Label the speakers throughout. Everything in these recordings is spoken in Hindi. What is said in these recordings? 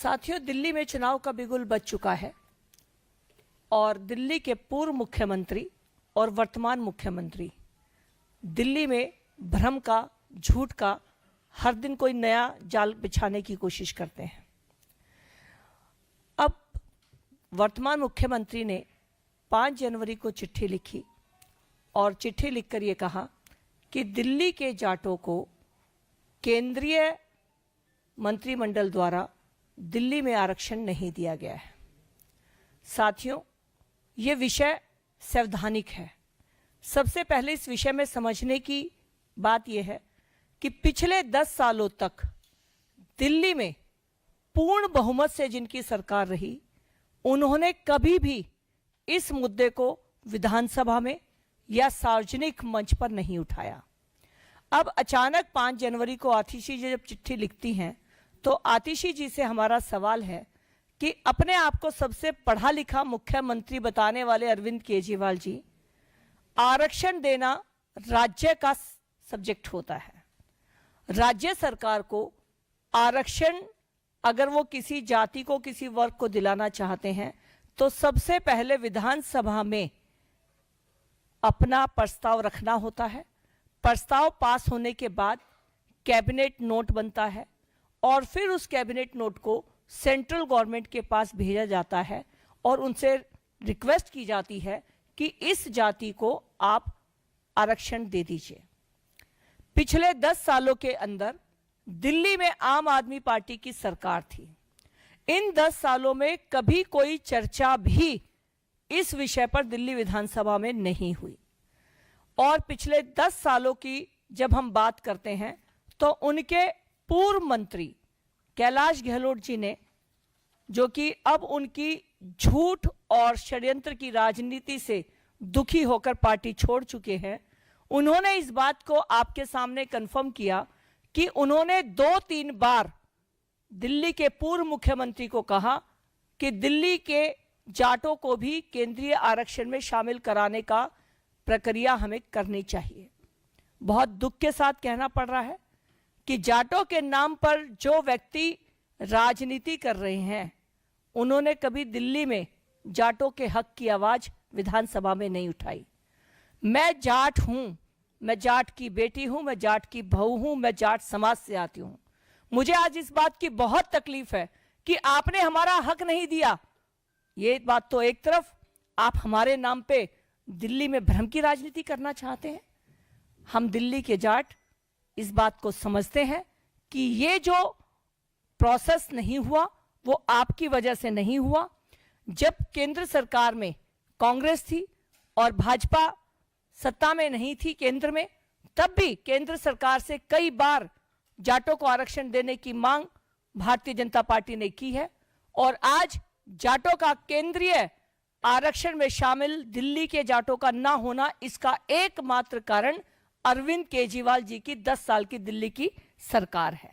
Speaker 1: साथियों, दिल्ली में चुनाव का बिगुल बज चुका है और दिल्ली के पूर्व मुख्यमंत्री और वर्तमान मुख्यमंत्री दिल्ली में भ्रम का, झूठ का हर दिन कोई नया जाल बिछाने की कोशिश करते हैं। अब वर्तमान मुख्यमंत्री ने 5 जनवरी को चिट्ठी लिखी और चिट्ठी लिखकर ये कहा कि दिल्ली के जाटों को केंद्रीय मंत्रिमंडल द्वारा दिल्ली में आरक्षण नहीं दिया गया है। साथियों, ये विषय संवैधानिक है। सबसे पहले इस विषय में समझने की बात यह है कि पिछले 10 सालों तक दिल्ली में पूर्ण बहुमत से जिनकी सरकार रही, उन्होंने कभी भी इस मुद्दे को विधानसभा में या सार्वजनिक मंच पर नहीं उठाया। अब अचानक 5 जनवरी को आतिशी जी जब चिट्ठी लिखती हैं तो आतिशी जी से हमारा सवाल है कि अपने आप को सबसे पढ़ा लिखा मुख्यमंत्री बताने वाले अरविंद केजरीवाल जी, आरक्षण देना राज्य का सब्जेक्ट होता है। राज्य सरकार को आरक्षण अगर वो किसी जाति को, किसी वर्ग को दिलाना चाहते हैं तो सबसे पहले विधानसभा में अपना प्रस्ताव रखना होता है। प्रस्ताव पास होने के बाद कैबिनेट नोट बनता है और फिर उस कैबिनेट नोट को सेंट्रल गवर्नमेंट के पास भेजा जाता है और उनसे रिक्वेस्ट की जाती है कि इस जाति को आप आरक्षण दे दीजिए। पिछले 10 सालों के अंदर दिल्ली में आम आदमी पार्टी की सरकार थी। इन 10 सालों में कभी कोई चर्चा भी इस विषय पर दिल्ली विधानसभा में नहीं हुई। और पिछले 10 सालों की जब हम बात करते हैं तो उनके पूर्व मंत्री कैलाश गहलोत जी ने, जो कि अब उनकी झूठ और षड्यंत्र की राजनीति से दुखी होकर पार्टी छोड़ चुके हैं, उन्होंने इस बात को आपके सामने कंफर्म किया कि उन्होंने 2-3 बार दिल्ली के पूर्व मुख्यमंत्री को कहा कि दिल्ली के जाटों को भी केंद्रीय आरक्षण में शामिल कराने का प्रक्रिया हमें करनी चाहिए। बहुत दुख के साथ कहना पड़ रहा है कि जाटों के नाम पर जो व्यक्ति राजनीति कर रहे हैं, उन्होंने कभी दिल्ली में जाटों के हक की आवाज विधानसभा में नहीं उठाई। मैं जाट हूं, मैं जाट की बेटी हूं, मैं जाट की बहू हूं, मैं जाट समाज से आती हूं। मुझे आज इस बात की बहुत तकलीफ है कि आपने हमारा हक नहीं दिया। ये बात तो एक तरफ, आप हमारे नाम पे दिल्ली में भ्रम की राजनीति करना चाहते हैं। हम दिल्ली के जाट इस बात को समझते हैं कि ये जो प्रोसेस नहीं हुआ वो आपकी वजह से नहीं हुआ। जब केंद्र सरकार में कांग्रेस थी और भाजपा सत्ता में नहीं थी केंद्र में, तब भी केंद्र सरकार से कई बार जाटों को आरक्षण देने की मांग भारतीय जनता पार्टी ने की है। और आज जाटों का केंद्रीय आरक्षण में शामिल दिल्ली के जाटों का ना होना, इसका एकमात्र कारण अरविंद केजरीवाल जी की 10 साल की दिल्ली की सरकार है।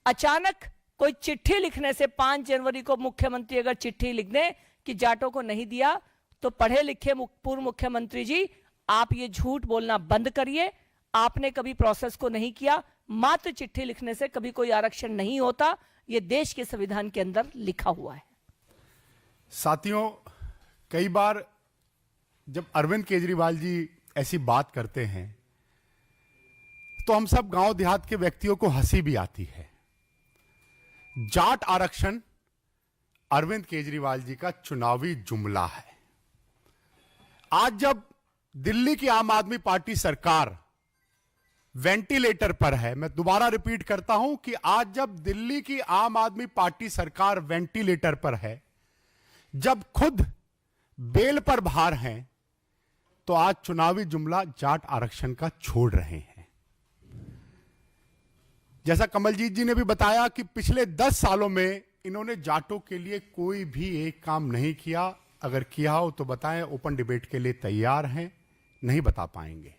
Speaker 1: अचानक कोई चिट्ठी लिखने से 5 जनवरी को मुख्यमंत्री अगर चिट्ठी लिख दें कि जाटों को नहीं दिया, तो पढ़े लिखे पूर्व मुख्यमंत्री जी, आप ये झूठ बोलना बंद करिए। आपने कभी प्रोसेस को नहीं किया। मात्र चिट्ठी लिखने से कभी कोई आरक्षण नहीं होता। ये देश के संविधान के अंदर लिखा हुआ है।
Speaker 2: साथियों, कई बार जब अरविंद केजरीवाल जी ऐसी बात करते हैं तो हम सब गांव देहात के व्यक्तियों को हंसी भी आती है। जाट आरक्षण अरविंद केजरीवाल जी का चुनावी जुमला है। आज जब दिल्ली की आम आदमी पार्टी सरकार वेंटिलेटर पर है, मैं दोबारा रिपीट करता हूं कि आज जब दिल्ली की आम आदमी पार्टी सरकार वेंटिलेटर पर है, जब खुद बेल पर बाहर हैं, तो आज चुनावी जुमला जाट आरक्षण का छोड़ रहे हैं। जैसा कमलजीत जी ने भी बताया कि पिछले 10 सालों में इन्होंने जाटों के लिए कोई भी एक काम नहीं किया। अगर किया हो तो बताएं, ओपन डिबेट के लिए तैयार हैं। नहीं बता पाएंगे।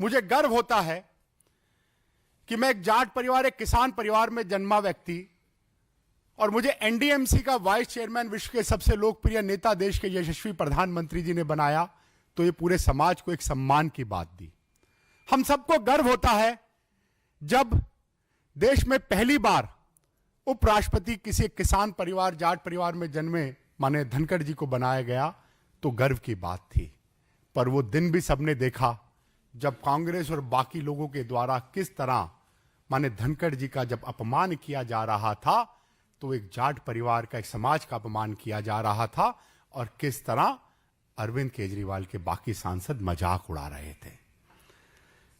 Speaker 2: मुझे गर्व होता है कि मैं एक जाट परिवार, एक किसान परिवार में जन्मा व्यक्ति, और मुझे एनडीएमसी का वाइस चेयरमैन, विश्व के सबसे लोकप्रिय नेता, देश के यशस्वी प्रधानमंत्री जी ने बनाया, तो ये पूरे समाज को एक सम्मान की बात दी। हम सबको गर्व होता है जब देश में पहली बार उपराष्ट्रपति किसी किसान परिवार, जाट परिवार में जन्मे माने धनखड़ जी को बनाया गया तो गर्व की बात थी। पर वो दिन भी सबने देखा जब कांग्रेस और बाकी लोगों के द्वारा किस तरह माने धनखड़ जी का जब अपमान किया जा रहा था, तो एक जाट परिवार का, एक समाज का अपमान किया जा रहा था, और किस तरह अरविंद केजरीवाल के बाकी सांसद मजाक उड़ा रहे थे।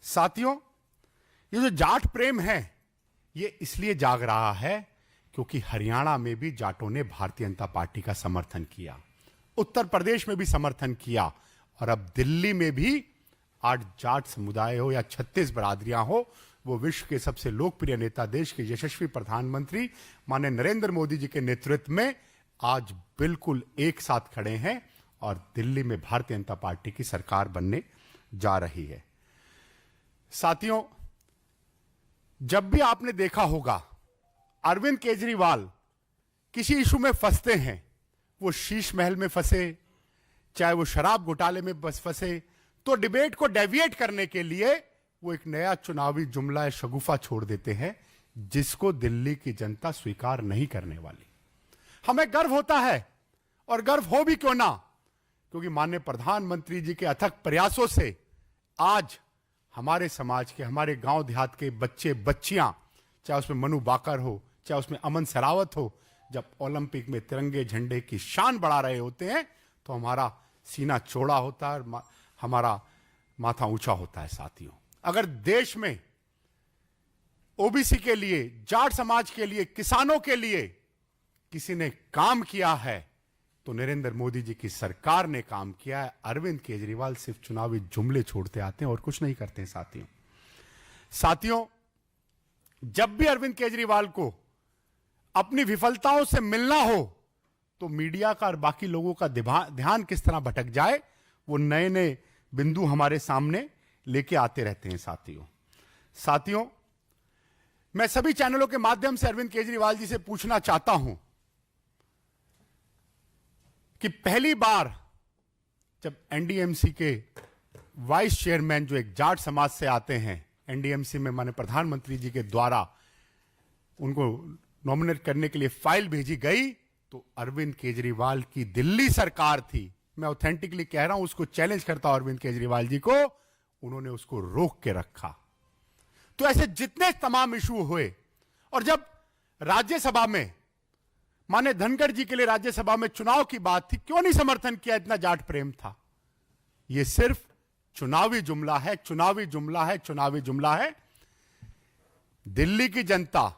Speaker 2: साथियों, ये जो जाट प्रेम है ये इसलिए जाग रहा है क्योंकि हरियाणा में भी जाटों ने भारतीय जनता पार्टी का समर्थन किया, उत्तर प्रदेश में भी समर्थन किया, और अब दिल्ली में भी आज जाट समुदाय हो या 36 बरादरियां हो, वो विश्व के सबसे लोकप्रिय नेता, देश के यशस्वी प्रधानमंत्री माननीय नरेंद्र मोदी जी के नेतृत्व में आज बिल्कुल एक साथ खड़े हैं और दिल्ली में भारतीय जनता पार्टी की सरकार बनने जा रही है। साथियों, जब भी आपने देखा होगा अरविंद केजरीवाल किसी इशू में फंसते हैं, वो शीश महल में फंसे, चाहे वो शराब घोटाले में बस फंसे, तो डिबेट को डेविएट करने के लिए वो एक नया चुनावी जुमला शगुफा छोड़ देते हैं जिसको दिल्ली की जनता स्वीकार नहीं करने वाली। हमें गर्व होता है, और गर्व हो भी क्यों ना, क्योंकि माननीय प्रधानमंत्री जी के अथक प्रयासों से आज हमारे समाज के, हमारे गांव देहात के बच्चे बच्चियां, चाहे उसमें मनु बाकर हो, चाहे उसमें अमन सरावत हो, जब ओलंपिक में तिरंगे झंडे की शान बढ़ा रहे होते हैं तो हमारा सीना चौड़ा होता है और हमारा माथा ऊंचा होता है। साथियों, अगर देश में ओबीसी के लिए, जाट समाज के लिए, किसानों के लिए किसी ने काम किया है तो नरेंद्र मोदी जी की सरकार ने काम किया है। अरविंद केजरीवाल सिर्फ चुनावी जुमले छोड़ते आते हैं और कुछ नहीं करते हैं। साथियों, जब भी अरविंद केजरीवाल को अपनी विफलताओं से मिलना हो तो मीडिया का और बाकी लोगों का ध्यान किस तरह भटक जाए, वो नए नए बिंदु हमारे सामने लेके आते रहते हैं। साथियों, मैं सभी चैनलों के माध्यम से अरविंद केजरीवाल जी से पूछना चाहता हूं कि पहली बार जब एनडीएमसी के वाइस चेयरमैन जो एक जाट समाज से आते हैं, एनडीएमसी में माननीय प्रधानमंत्री जी के द्वारा उनको नॉमिनेट करने के लिए फाइल भेजी गई, तो अरविंद केजरीवाल की दिल्ली सरकार थी, मैं ऑथेंटिकली कह रहा हूं, उसको चैलेंज करता हूं अरविंद केजरीवाल जी को, उन्होंने उसको रोक के रखा। तो ऐसे जितने तमाम इशू हुए, और जब राज्यसभा में माने धनखड़ जी के लिए राज्यसभा में चुनाव की बात थी, क्यों नहीं समर्थन किया? इतना जाट प्रेम था। यह सिर्फ चुनावी जुमला है, चुनावी जुमला है, चुनावी जुमला है। दिल्ली की जनता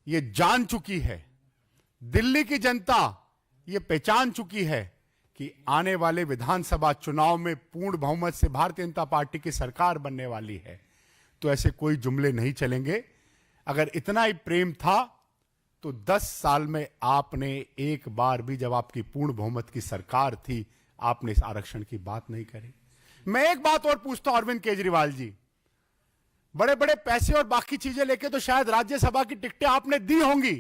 Speaker 2: यह जान चुकी है, दिल्ली की जनता यह पहचान चुकी है कि आने वाले विधानसभा चुनाव में पूर्ण बहुमत से भारतीय जनता पार्टी की सरकार बनने वाली है। तो ऐसे कोई जुमले नहीं चलेंगे। अगर इतना ही प्रेम था तो 10 साल में आपने एक बार भी, जब आपकी पूर्ण बहुमत की सरकार थी, आपने इस आरक्षण की बात नहीं करी। मैं एक बात और पूछता हूं अरविंद केजरीवाल जी, बड़े बड़े पैसे और बाकी चीजें लेके तो शायद राज्यसभा की टिकटें आपने दी होंगी,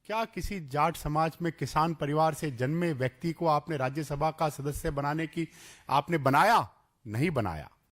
Speaker 2: क्या किसी जाट समाज में किसान परिवार से जन्मे व्यक्ति को आपने राज्यसभा का सदस्य बनाने की आपने बनाया? नहीं बनाया।